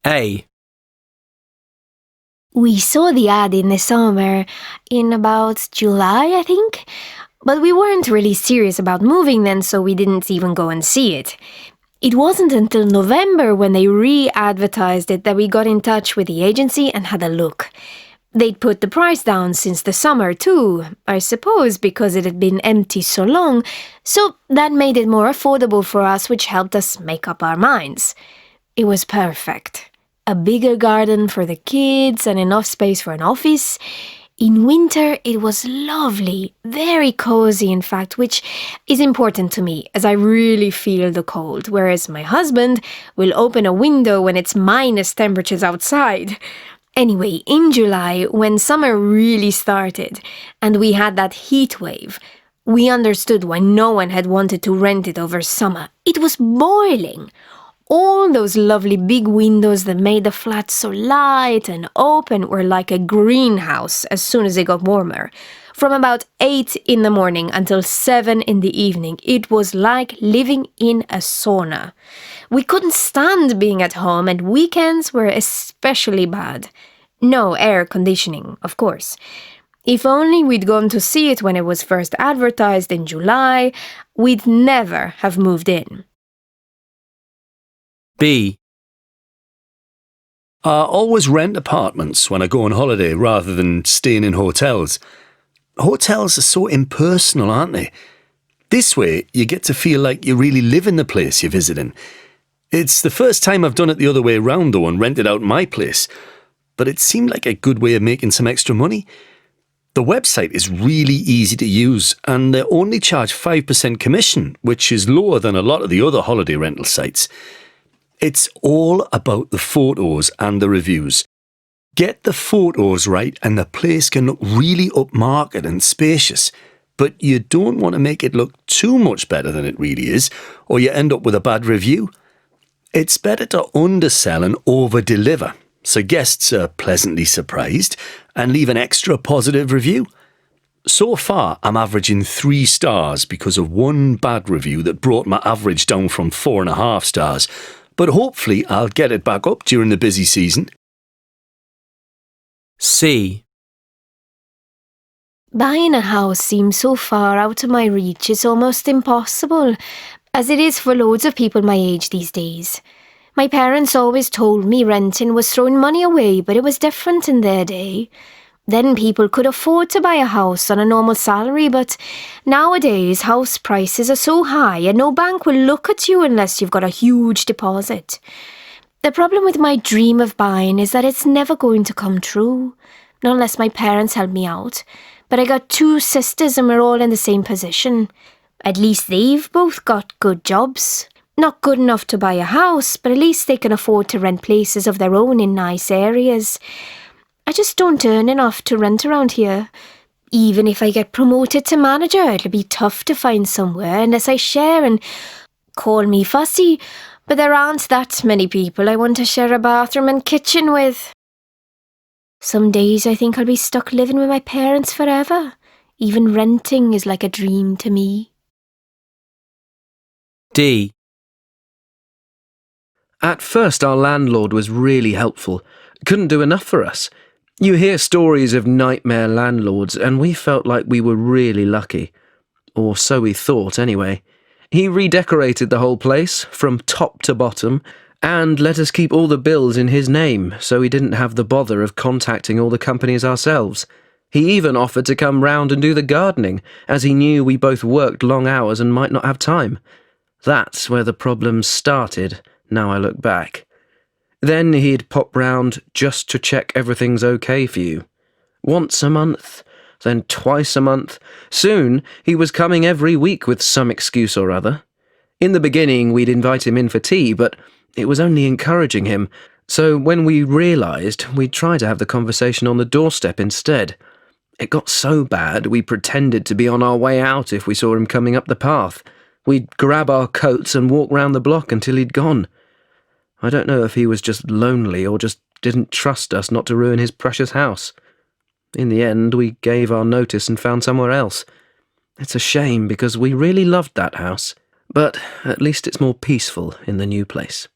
A. We saw the ad in the summer, in about July, I think. But we weren't really serious about moving then, so we didn't even go and see it. It wasn't until November when they re-advertised it that we got in touch with the agency and had a look. They'd put the price down since the summer too, I suppose because it had been empty so long, so that made it more affordable for us, which helped us make up our minds. It was perfect. A bigger garden for the kids and enough space for an office. In winter, it was lovely, very cozy in fact, which is important to me as I really feel the cold, whereas my husband will open a window when it's minus temperatures outside. Anyway, in July, when summer really started and we had that heat wave, we understood why no one had wanted to rent it over summer. It was boiling. All those lovely big windows that made the flat so light and open were like a greenhouse as soon as it got warmer. From about 8 in the morning until 7 in the evening, it was like living in a sauna. We couldn't stand being at home, and weekends were especially bad. No air conditioning, of course. If only we'd gone to see it when it was first advertised in July, we'd never have moved in. B. I always rent apartments when I go on holiday rather than staying in hotels. Hotels are so impersonal, aren't they? This way, you get to feel like you really live in the place you're visiting. It's the first time I've done it the other way around though and rented out my place, but it seemed like a good way of making some extra money. The website is really easy to use and they only charge 5% commission, which is lower than a lot of the other holiday rental sites. It's all about the photos and the reviews. Get the photos right and the place can look really upmarket and spacious, but you don't want to make it look too much better than it really is, or you end up with a bad review. It's better to undersell and over-deliver, so guests are pleasantly surprised and leave an extra positive review. So far, I'm averaging 3 stars because of one bad review that brought my average down from 4.5 stars, but hopefully I'll get it back up during the busy season. C. Buying a house seems so far out of my reach, it's almost impossible, as it is for loads of people my age these days. My parents always told me renting was throwing money away, but it was different in their day. Then people could afford to buy a house on a normal salary, but nowadays house prices are so high and no bank will look at you unless you've got a huge deposit. The problem with my dream of buying is that it's never going to come true, not unless my parents help me out. But I got 2 sisters and we're all in the same position. At least they've both got good jobs. Not good enough to buy a house, but at least they can afford to rent places of their own in nice areas. I just don't earn enough to rent around here. Even if I get promoted to manager, it'll be tough to find somewhere unless I share, and call me fussy, but there aren't that many people I want to share a bathroom and kitchen with. Some days I think I'll be stuck living with my parents forever. Even renting is like a dream to me. D. At first our landlord was really helpful. Couldn't do enough for us. You hear stories of nightmare landlords, and we felt like we were really lucky. Or so we thought, anyway. He redecorated the whole place, from top to bottom, and let us keep all the bills in his name, so we didn't have the bother of contacting all the companies ourselves. He even offered to come round and do the gardening, as he knew we both worked long hours and might not have time. That's where the problems started, now I look back. Then he'd pop round just to check everything's okay for you. Once a month, then twice a month. Soon he was coming every week with some excuse or other. In the beginning we'd invite him in for tea, but it was only encouraging him, so when we realised, we'd try to have the conversation on the doorstep instead. It got so bad we pretended to be on our way out if we saw him coming up the path. We'd grab our coats and walk round the block until he'd gone. I don't know if he was just lonely or just didn't trust us not to ruin his precious house. In the end, we gave our notice and found somewhere else. It's a shame because we really loved that house, but at least it's more peaceful in the new place.